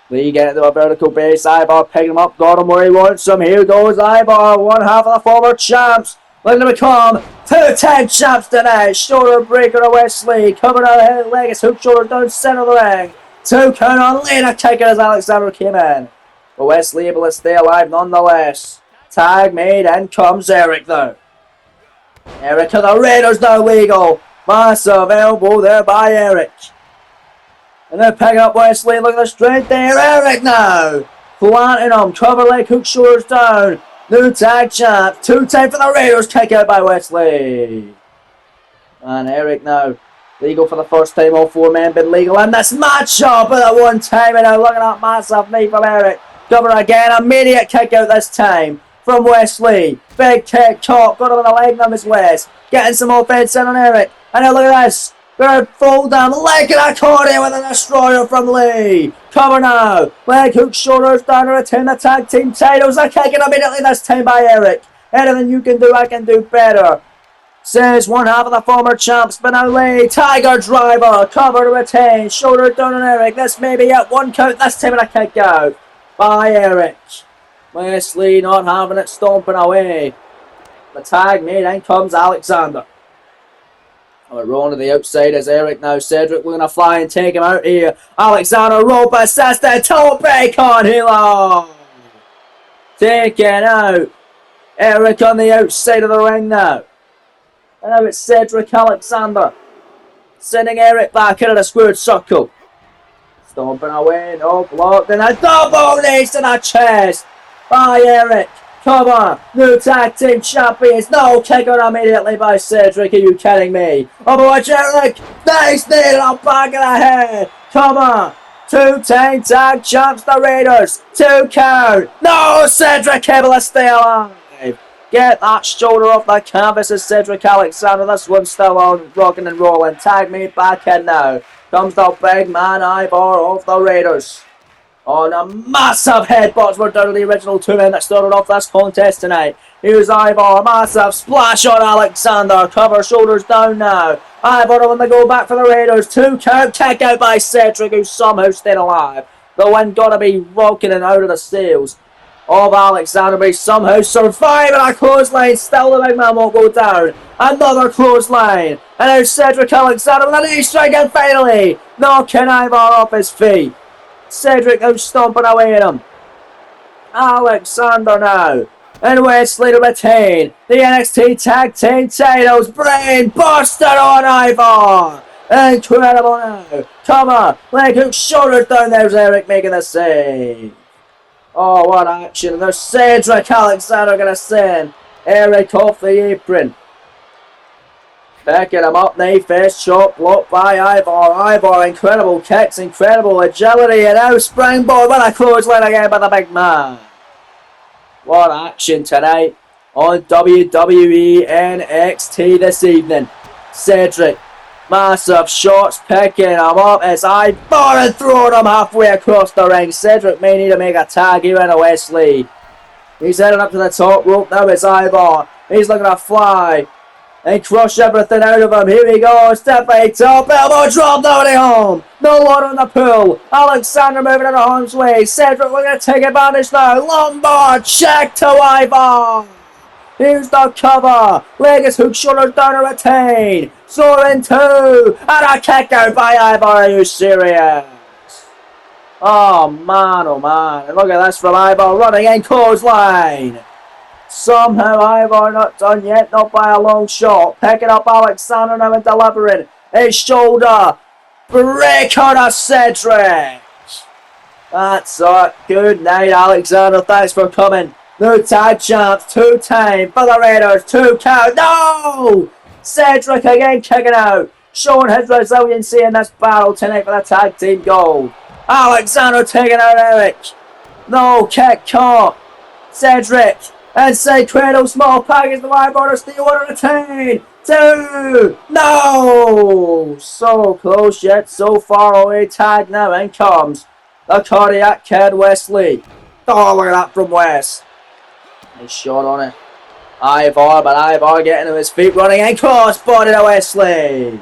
[SPEAKER 1] Lee getting to a vertical base. Ivar picking him up. Got him where he wants him. Here goes Ivar. One half of the former champs. Looking to become 2-10 champs tonight. Shoulder breaker to Wes Lee. Coming out of his leg. His hook shoulder down center of the ring. 2 count on Lee. A kick as Alexander came in. But Wes Lee able to stay alive nonetheless. Tag made. In comes Eric though. Eric to the Raiders now legal. Massive elbow there by Eric. And then picking up Wes Lee. Look at the strength there. Eric now. Planting him. Cover leg hook shoulders down. New tag champ. 2-10 for the Raiders. Kick out by Wes Lee. And Eric now. Legal for the first time. All 4 men been legal in this matchup. But at one time. And now looking at massive knee from Eric. Cover again. Immediate kick out this time from Wes Lee. Big kick. Top. Got him in the leg now as Wes. Getting some offense in on Eric. And now look at this. Good full down, leg and accordion with a destroyer from Lee. Cover now. Leg hook, shoulders down to retain the tag team titles. A kick it immediately this time by Eric. Anything you can do, I can do better. Says one half of the former champs, but now Lee. Tiger driver, cover to retain. Shoulder down on Eric. This may be at 1 count this time and a kick out by Eric. Wesley not having it, stomping away. The tag made, in comes Alexander. We're rolling to the outside as Eric now. Cedric looking to fly and take him out here. Alexander rope assist and toe break on Hilo. Taken out. Eric on the outside of the ring now. And now it's Cedric Alexander. Sending Eric back into the squared circle. Stomping away, no blocked, and a double knees to the chest by Eric. Come on, new tag team champions. No kick out immediately by Cedric. Are you kidding me? Otherwise, Eric, nice knee to the back of the head. Come on, 2-time tag champs, the Raiders. 2 count. No, Cedric able to stay alive. Get that shoulder off the canvas as Cedric Alexander. This one's still on, rocking and rolling. Tag me back in now. Comes the big man Ivar of the Raiders. On a massive headbutts. We're down to the original 2 men that started off this contest tonight. Here's Ivar. Massive splash on Alexander. Cover, shoulders down now. Ivar on the go back for the Raiders. 2 count. Kick out by Cedric, who somehow stayed alive. The wind got to be rocking and out of the sails of Alexander, but he somehow surviving a clothesline. Still the big man won't go down. Another clothesline. And now Cedric Alexander with a knee strike, and finally knocking Ivar off his feet. Cedric now stomping away at him. Alexander now. And Wesley to retain the NXT Tag Team titles. Brain busted on Ivar. Incredible now. Come on. Leg hook, shoulders down. There's Eric making the save. Oh, what action. And there's Cedric Alexander going to send Eric off the apron. Picking him up, knee fist, shot blocked by Ivar. Ivar, incredible kicks, incredible agility, and now springboard with a clothesline again by the big man. What action tonight on WWE NXT this evening. Cedric, massive shots, picking him up as Ivar and throwing him halfway across the ring. Cedric may need to make a tag here in Wesley. He's heading up to the top rope now. It's Ivar. He's looking to fly and crush everything out of him. Here we go. Step by top. Elbow drop. Nobody home. No one on the pull. Alexander moving into harm's way. Cedric looking to take advantage now. Lombard check to Ivar. Here's the cover. Leg is hook, shoulder down to retain. Soaring 2. And a kick out by Ivar. Are you serious? Oh man, oh man. And look at this from Ivar running in clothesline. Somehow Ivar not done yet, not by a long shot. Picking up Alexander now and delivering his shoulder. Breaker to Cedric. That's it. Good night, Alexander. Thanks for coming. New tag champs, 2-time for the Raiders. 2 count. No! Cedric again kicking out. Showing his resiliency in this battle tonight for the tag team gold. Alexander taking out Eric. No kick caught. Cedric. Inside cradle, small package, the live order, steel order, retain. 2. No! So close yet so far away. Tag now. In comes the Cardiac Kid Wesley. Oh, look at that from West. Nice shot on it. Ivar, but Ivar getting to his feet, running in cross body to Wesley.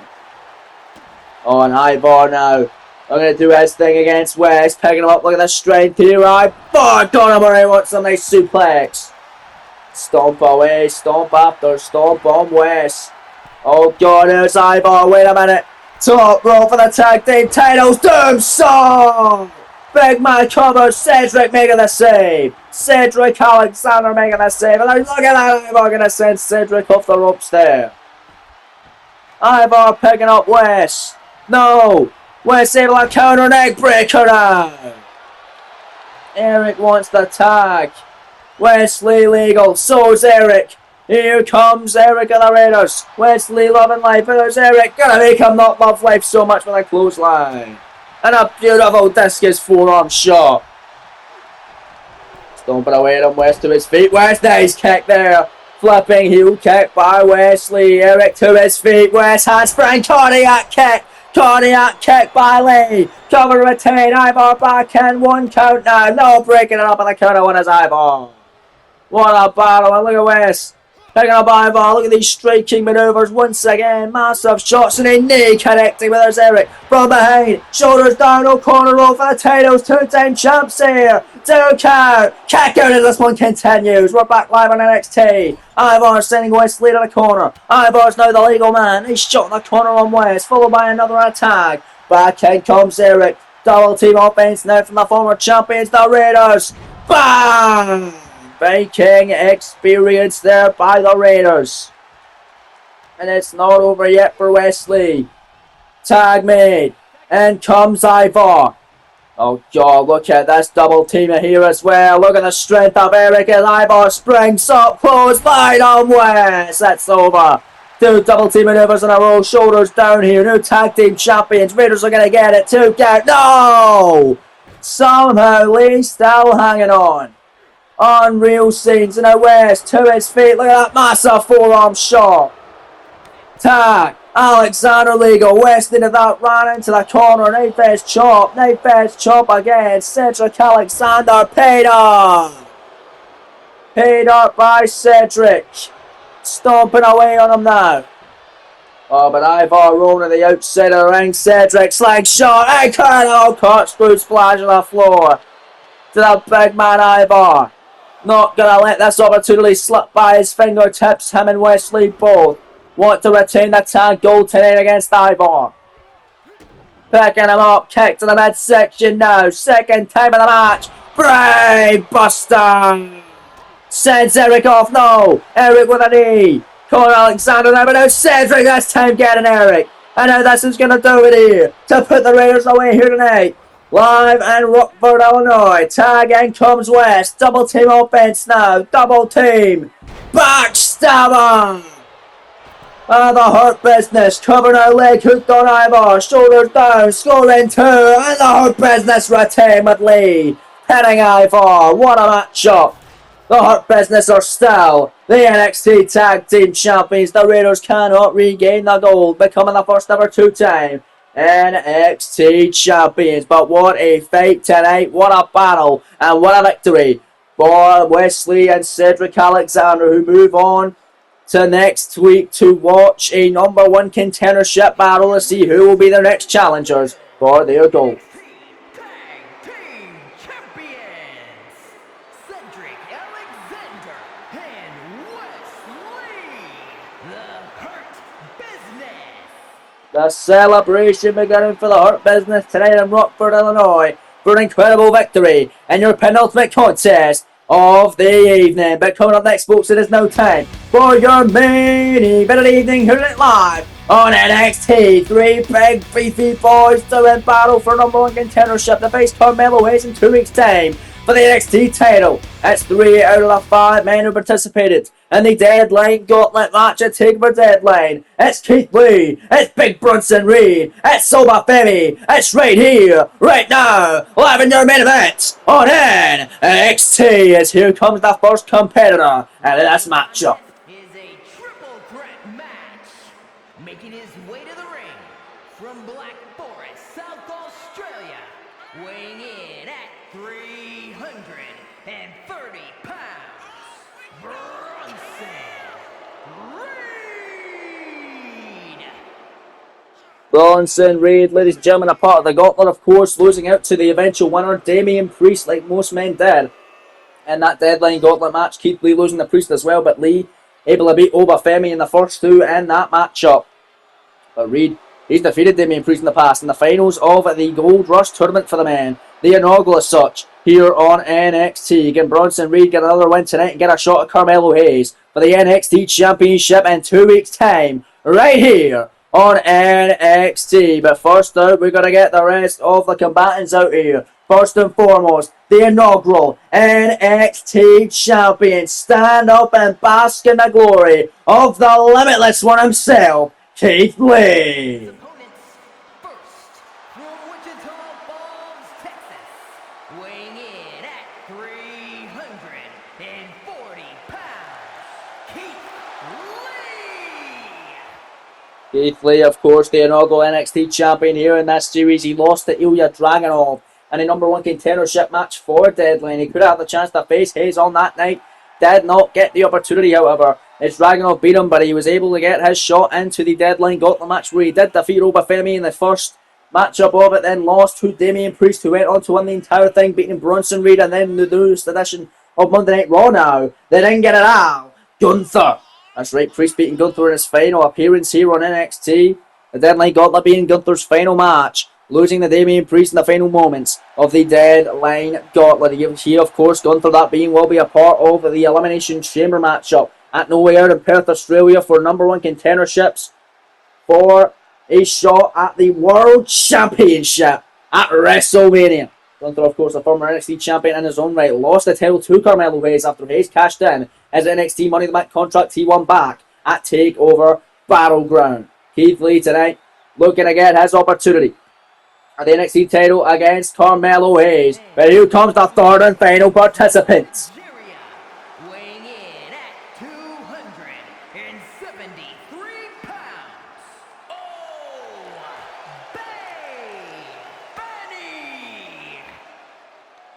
[SPEAKER 1] Oh, and Ivar now. I'm going to do his thing against West. Picking him up. Look at the strength here. Ivar got him where he wants a nice suplex. Stomp away, stomp after, stomp on West. Oh God, there's Ivar, wait a minute. Top row for the tag team titles, Doomsaw! Big man covers, Cedric making the save. Cedric Alexander making the save. And look at that, Ivar going to send Cedric off the ropes there. Ivar picking up West. No! West able to counter neck breaker now. Eric wants the tag. Wesley legal, so's Eric. Here comes Eric and the Raiders. Wesley loving life, and there's Eric. Gonna make him not love life so much with a clothesline. And a beautiful discus forearm shot. Stomping away at him, West to his feet. West, nice kick there Flipping heel kick by Wesley. Eric to his feet. West handspring. Cardiac kick. Cardiac kick by Lee. Cover retain. Ivar back in. 1 count now. No breaking it up on the counter one is Ivar. What a battle. And look at West. Picking up Ivar. Look at these striking maneuvers once again. Massive shots and a knee connecting with there's Eric. From behind. Shoulders down. No corner roll for the titles. 2-time champs here. 2 count. Kick out as this one continues. We're back live on NXT. Ivar sending Wesley to the corner. Ivar's now the legal man. He's shot in the corner on West. Followed by another attack. Back in comes Eric. Double team offense now from the former champions, the Raiders. Bang! Viking experience there by the Raiders. And it's not over yet for Wesley. Tag made. And comes Ivar. Oh God, look at this double teamer here as well. Look at the strength of Eric as Ivar springs up close by on West. That's over. 2 double team maneuvers in a row. Shoulders down here. New tag team champions. Raiders are going to get it. 2 count. No! Somehow Lee still hanging on. Unreal scenes in the West. To his feet. Look at that massive forearm shot. Tag. Alexander Legal. West into that. Ran into the corner. Knife chop. Knife chop again. Cedric Alexander. Paid up. Paid up by Cedric. Stomping away on him now. Oh, but Ivar rolling to the outside of the ring. Cedric slingshot. And Colonel corkscrew splash on the floor. To the big man Ivar. Not gonna let this opportunity slip by his fingertips. Him and Wesley both want to retain the tag gold tonight against Ivar. Picking him up. Kick to the midsection now. Second time of the match. Brave Buster. Sends Eric off. No. Eric with a knee. Conor Alexander there, but now Cedric this time getting Eric. And now this is going to do it here to put the Raiders away here tonight. Live in Rockford, Illinois. Tag in comes West. Double team offense now. Double team. Backstabber. The Hurt Business covering our leg hooked on Ivar. Shoulders down. Scoring 2. And the Hurt Business retain with Lee. Pinning Ivar. What a matchup. The Hurt Business are still the NXT Tag Team Champions. The Raiders cannot regain the gold, becoming the first ever 2-time NXT Champions. But what a fight tonight. What a battle. And what a victory for Wesley and Cedric Alexander, who move on to next week to watch a #1 contendership battle to see who will be their next challengers for their gold. The celebration beginning for the Hurt Business tonight in Rockford, Illinois, for an incredible victory in your penultimate contest of the evening. But coming up next, folks, it is now time for your main event of the evening here at live on NXT. 3 big beefy boys to in battle for #1 contendership to face Carmelo Hayes in 2 weeks' time for the NXT title. That's 3 out of the 5 men who participated in the Deadline Gauntlet match at TakeOver Deadline. It's Keith Lee, it's Big Bronson Reed, it's Soba Femi, it's right here, right now, live in your main event on NXT. As here comes the first competitor in this matchup.
[SPEAKER 2] Is a triple threat match. Making his way to the ring from Black Forest, South Australia, weighing in at 330 pounds, Bronson Reed.
[SPEAKER 1] Bronson Reed, ladies and gentlemen, a part of the gauntlet, of course, losing out to the eventual winner, Damian Priest, like most men did in that Deadline Gauntlet match. Keith Lee losing to Priest as well, but Lee able to beat Obafemi in the first 2 in that matchup. But Reed, he's defeated Damian Priest in the past in the finals of the Gold Rush tournament for the men, the inaugural as such, here on NXT. Can Bronson Reed get another win tonight and get a shot at Carmelo Hayes for the NXT Championship in 2 weeks' time, right here on NXT. But first out, we're going to get the rest of the combatants out here. First and foremost, the inaugural NXT Champion. Stand up and bask in the glory of the limitless one himself, Keith Lee.
[SPEAKER 2] Opponents first from Wichita Falls, Texas, weighing in at 340 pounds, Keith
[SPEAKER 1] Keith Lee, of course, the inaugural NXT champion here in that series. He lost to Ilya Dragunov in a number one contendership match for Deadline. He could have had the chance to face Hayes on that night. Did not get the opportunity, however. As Dragunov beat him, but he was able to get his shot into the Deadline Gauntlet match where he did defeat Obafemi in the first matchup of it, then lost to Damian Priest, who went on to win the entire thing, beating Bronson Reed, and then the newest edition of Monday Night Raw now. They didn't get it out. Gunther. That's right, Priest beating Gunther in his final appearance here on NXT. The Deadline Gauntlet being Gunther's final match, losing to Damian Priest in the final moments of the Deadline Gauntlet. Here, of course, Gunther, that being, will be a part of the Elimination Chamber matchup at Nowhere in Perth, Australia for number one contenderships for a shot at the World Championship at WrestleMania. Gunther, of course, a former NXT champion in his own right, lost the title to Carmelo Hayes after Hayes cashed in his NXT Money in the Bank contract he won back at TakeOver Battleground. Keith Lee tonight looking to get his opportunity at the NXT title against Carmelo Hayes. But here comes the third and final participant.
[SPEAKER 2] Nigeria, weighing in at 273 pounds. Obafemi.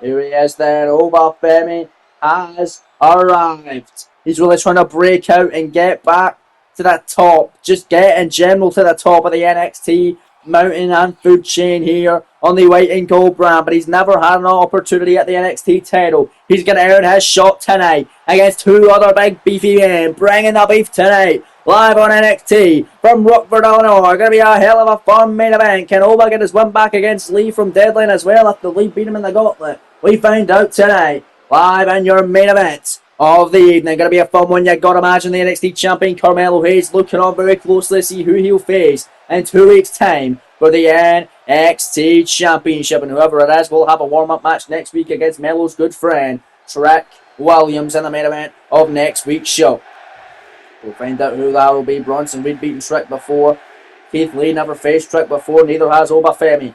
[SPEAKER 1] Here he is then. Obafemi has arrived. He's really trying to break out and get back to the top. Just get in general to the top of the NXT mountain and food chain here on the white and gold brand, but he's never had an opportunity at the NXT title. He's going to earn his shot tonight against two other big beefy men, bringing the beef tonight live on NXT from Rockford, Illinois. Going to be a hell of a fun main event. Can Oba get his win back against Lee from Deadline as well after Lee beat him in the gauntlet? We find out tonight live in your main event of the evening. Going to be a fun one. You got to imagine the NXT champion Carmelo Hayes looking on very closely to see who he'll face in 2 weeks' time for the NXT Championship. And whoever it is will have a warm-up match next week against Melo's good friend, Trick Williams, in the main event of next week's show. We'll find out who that will be. Bronson Reed beaten Trick before. Keith Lee never faced Trick before, neither has Obafemi.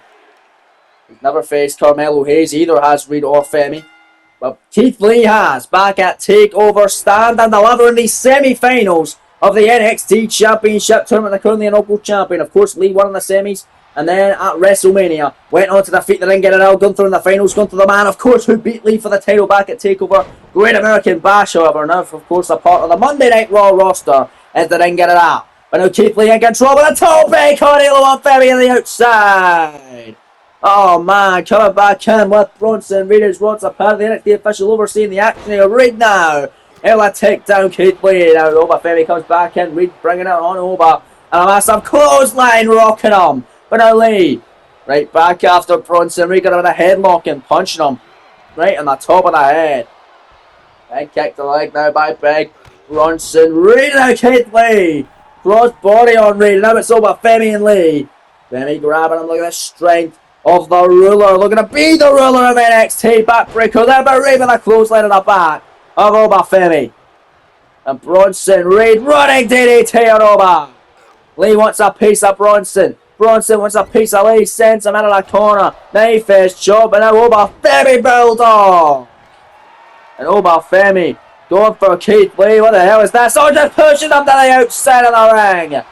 [SPEAKER 1] He's never faced Carmelo Hayes, either has Reed or Femi. But Keith Lee has, back at TakeOver, stand and deliver in the semi-finals of the NXT Championship Tournament, the currently inaugural champion. Of course, Lee won in the semis, and then at WrestleMania, went on to defeat the Ring General Gunther in the finals. Gunther, the man, of course, who beat Lee for the title back at TakeOver. Great American Bash, however, now, of course, a part of the Monday Night Raw roster is the Ring General. But now Keith Lee in control with a toe break on Elon Ferry on the outside. Oh man, coming back in with Bronson Reed, who's once a part of the NXT official overseeing the action here. Reed now. Ella take down Keith Lee. Now Obafemi comes back in. Reed bringing it on Oba. And a massive clothesline rocking him. But now Lee, right back after Bronson Reed got him in a headlock and punching him right on the top of the head. Big kick to the leg now by Big Bronson Reed. Now Keith Lee. Cross body on Reed. Now it's Obafemi and Lee. Femi grabbing him. Look at the strength of the ruler, looking to be the ruler of NXT. Backbreaker there, but Reed with a clothesline in the back of Obafemi. And Bronson Reed running DDT on Oba. Lee wants a piece of Bronson. Bronson wants a piece of Lee, sends him into the corner. Knife edge chop, and now Obafemi Bulldog. And Obafemi going for Keith Lee. What the hell is that? So just pushing him to the outside of the ring.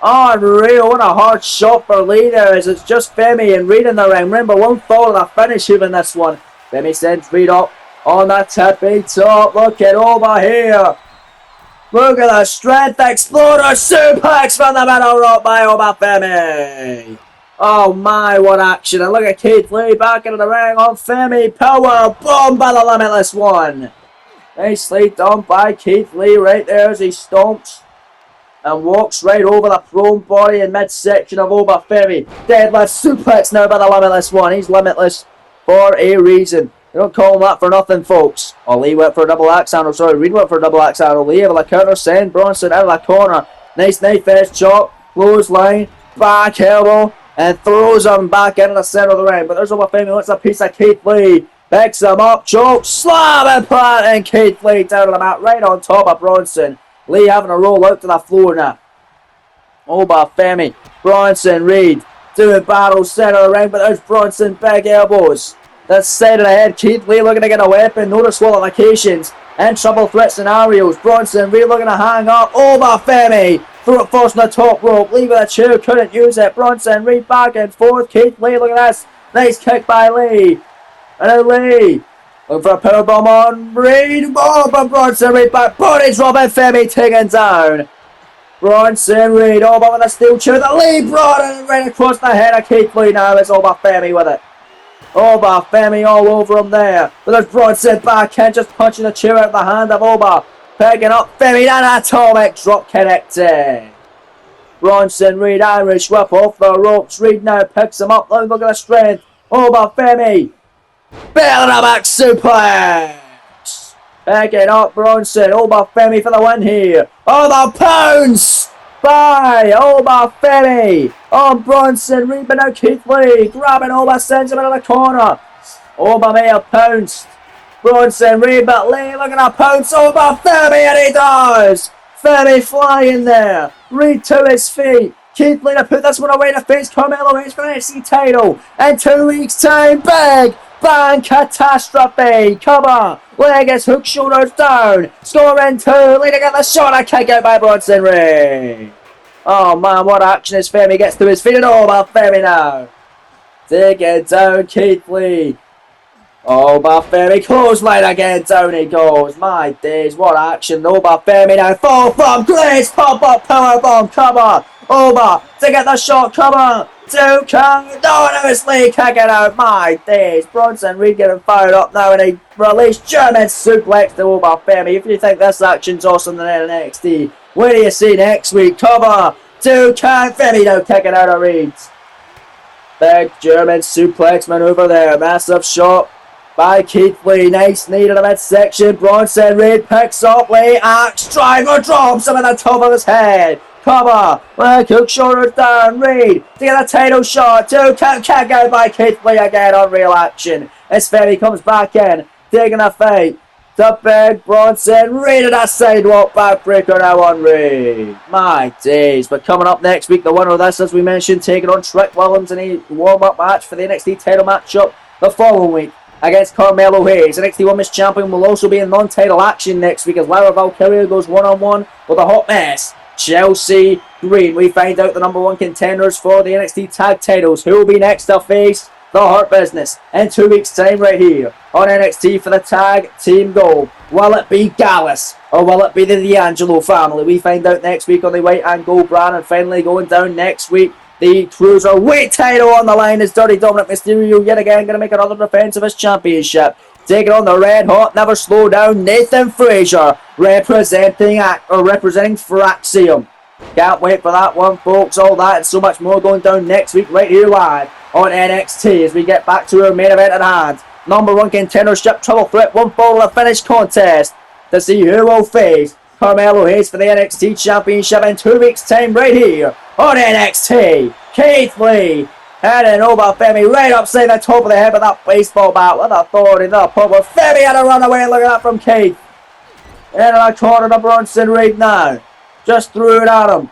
[SPEAKER 1] Unreal, what a hard shot for Lee there as it's just Femi and Reed in the ring. Remember, one fall of the finish even this one. Femi sends Reed up on that tippy top. Look it over here. Look at the strength exploder suplex from the middle rope by Obafemi. Oh my, what action. And look at Keith Lee back into the ring on Femi. Power bomb by the Limitless One. Nicely done by Keith Lee right there as he stomps and walks right over the prone body and midsection of Obafemi. Deadlift suplex now by the Limitless One. He's limitless for a reason. They don't call him that for nothing, folks. Oh, Lee went for a double axe handle. Sorry, Reed went for a double axe handle. Lee able to counter send Bronson out of the corner. Nice knife edge chop. Clothesline. Back elbow. And throws him back into the center of the ring. But there's Obafemi. Wants a piece of Keith Lee. Picks him up. Choke. Slam and plant. And Keith Lee down to the mat right on top of Bronson. Lee having to roll out to the floor now. Obafemi, Bronson Reed doing battle center of the ring, but there's Bronson, big elbows. That side of the head, Keith Lee looking to get a weapon, no disqualifications, and trouble threat scenarios. Bronson Reed looking to hang up. Obafemi forcing the top rope, leaving the chair, couldn't use it. Bronson Reed back and forth. Keith Lee, look at this. Nice kick by Lee. And then Lee. Looking for a powerbomb on Reed. Oh, but Bronson Reed back. Body drop and Femi taken down. Bronson Reed, all about with a steel chair. The Lee brought it right across the head of Keith Lee now. It's all about Femi with it. Oba, Femi all over him there. But there's Bronson back in, just punching the chair out of the hand of Oba. Picking up Femi, and atomic drop connected. Bronson Reed, Irish whip off the ropes. Reed now picks him up. Look at the strength. Oba, Femi. Building a back suplex. Picking up Bronson. Oba, Femi for the win here. Oh, the pounds by Oba, Femi on Bronson Reed, but now Keith Lee grabbing Oba, sends him into the corner. Oba may have pounced. Bronson Reed, but Lee looking to pounce Oba, Femi, and he does. Femi flying there. Reed to his feet. Keith Lee to put this one away to face Carmelo Hayes for the NXT title. In 2 weeks' time, big bang catastrophe. Come on. Leg is hook, shoulders down. Scoring 2. Leading at the shot. A kick out by Bronson Reed. Oh man, what action as Femi gets to his feet, and all about Femi now. Taking down Keith Lee. Oh, but Femi clothesline again, down he goes. My days, what action. Oba, Femi now, fall from grace, pop up, powerbomb, come on. Oba, to get the shot, come on. 2 count, oh no, it's Lee kicking out. My days, Bronson Reed getting fired up now, and he released German suplex to Oba, Femi. If you think this action's awesome in NXT, where do you see next week? Come on, 2 count, Femi now kicking out of Reeds. Big German suplex maneuver there, massive shot by Keith Lee. Nice knee to the midsection. Bronson Reed picks up Lee. Axe driver drops him at the top of his head. Cover. Leg hook, shoulders down. Reed to get a title shot. 2 count kick out by Keith Lee again on real action. As Femi comes back in, taking a fight. The big Bronson Reed and a sidewalk backbreaker now on Reed. My days. But coming up next week, the winner of this, as we mentioned, taking on Trick Williams in a warm-up match for the NXT title matchup the following week against Carmelo Hayes. NXT Women's Champion will also be in non-title action next week as Lyra Valkyria goes one-on-one with a hot mess, Chelsea Green. We find out the number 1 contenders for the NXT tag titles. Who will be next to face the Hurt Business in 2 weeks' time right here on NXT for the tag team gold? Will it be Gallus or will it be the D'Angelo family? We find out next week on the white and gold brand. And finally going down next week, the Cruiserweight title on the line is Dirty Dominic Mysterio yet again going to make another defense of his championship. Taking on the red hot, never slow down Nathan Frazier, representing Fraxium. Can't wait for that one, folks. All that and so much more going down next week right here live on NXT as we get back to our main event at hand. Number 1 contendership triple threat, 1 fall of the finish contest to see who will face Carmelo Hayes for the NXT Championship in 2 weeks' time right here on NXT. Keith Lee heading over Femi right upside the top of the head with that baseball bat with authority. The power. Femi had a runaway. Look at that from Keith. In the corner to Bronson Reed now. Just threw it at him.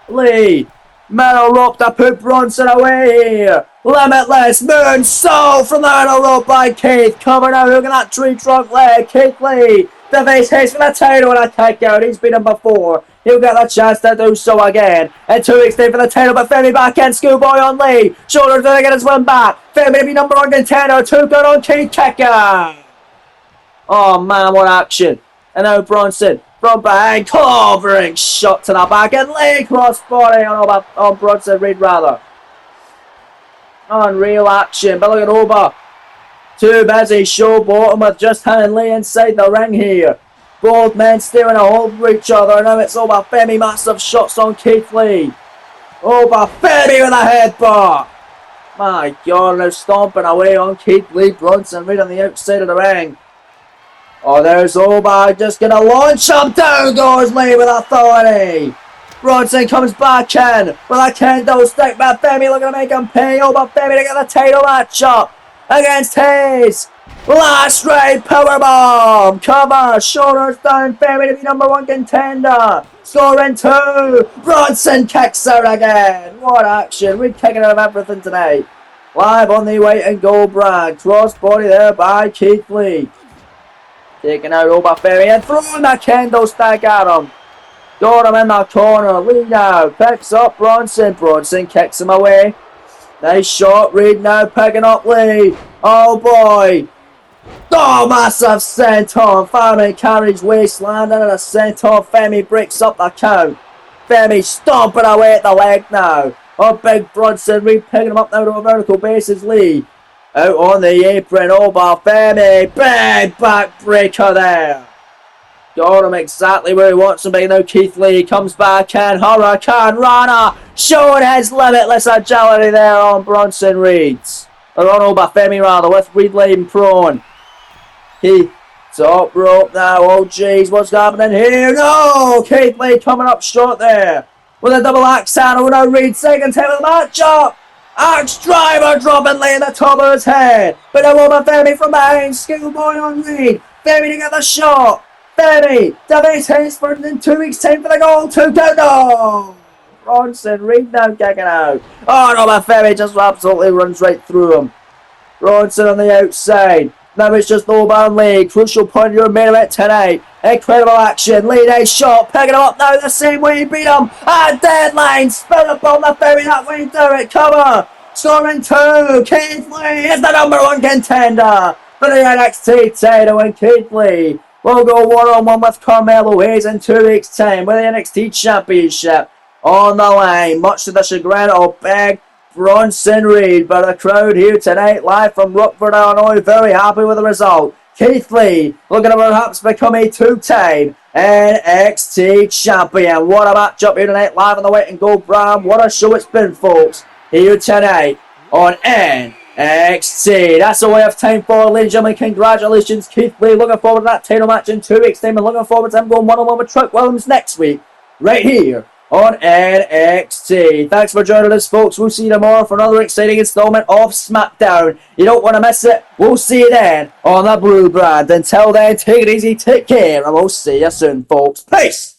[SPEAKER 1] Lee. Metal rope to put Bronson away. Limitless moonsault from the metal rope by Keith. Coming out. Look at that tree trunk leg. Keith Lee. The face Hayes for the title and a kick out. He's beat him before. He'll get the chance to do so again. In 2 weeks' time for the title, but Femi back in. Schoolboy on Lee. Shoulders to get his win back. Femi to be number 1 contender. 2 good on Keith kick out. Oh man, what action. And now Bronson from behind. Covering shot to the back. And Lee cross body on Bronson Reed rather. Unreal action. But look at Oba. Too busy showboating with just him and Lee inside the ring here. Both men staring a hole for each other. Now it's Oba Femi. Massive shots on Keith Lee. Oba Femi with a headbutt. My God, now stomping away on Keith Lee. Bronson Reed on the outside of the ring. Oh, there's Oba just going to launch him. Down goes Lee with authority. Bronson comes back in with a kendo stick. But Femi looking to make him pay. Oba Femi to get the title matchup against Hayes. Last right powerbomb. Cover. Shoulders down. Femi to be number 1 contender. Scoring 2. Bronson kicks out again. What action. We're kicking out of everything tonight. Live on the white and gold brand. Cross body there by Keith Lee. Taking out Oba Femi and throwing that kendo stick at him. Got him in the corner. Lee now picks up Bronson. Bronson kicks him away. Nice shot. Reed now picking up Lee. Oh boy. Oh, massive senton. Femi carries waistland and a senton. Femi breaks up the count. Femi stomping away at the leg now. Oh, big Bronson Reed picking him up now to a vertical basis. Lee out on the apron. Oh, but Femi. Big back breaker there. Got him exactly where he wants him. Now Keith Lee comes back in. Hurricane Rana showing his limitless agility there on Bronson Reed. Or on Obafemi rather, with Reed laying prone. Keith, top rope now. Oh jeez, what's happening here? No! Keith Lee coming up short there. With a double axe handle. Now Reed second time of the match up. Axe driver dropping Lee in the top of his head. But now Obafemi from behind. Schoolboy on Reed. Femi to get the shot. Femi, Davies Hansford in 2 weeks' time for the goal. 2 down. No! Bronson Reed now kicking out. Oh no, but Femi just absolutely runs right through him. Bronson on the outside. Now it's just Loban Lee. Crucial point of your main event tonight. Incredible action. Lee nice shot. Picking him up now the same way he beat him. And deadline. Spin up on the Femi that way. Do it. Cover. Scoring 2. Keith Lee is the #1 contender for the NXT title. And Keith Lee will go one-on-one with Carmelo Hayes in 2 weeks' time with the NXT Championship on the line. Much to the chagrin of big Bronson Reed, but the crowd here tonight, live from Rockford, Illinois, very happy with the result. Keith Lee looking to perhaps become a 2-time NXT champion. What a matchup here tonight, live on the white and gold brand. What a show it's been, folks, here tonight on NXT. That's all we have time for, ladies and gentlemen. Congratulations, Keith Lee. Looking forward to that title match in 2 weeks' time, and looking forward to him going one-on-one with Trick Williams next week, right here on NXT. Thanks for joining us, folks. We'll see you tomorrow for another exciting installment of SmackDown. You don't want to miss it. We'll see you then on the Blue Brand. Until then, take it easy, take care, and we'll see you soon, folks. Peace!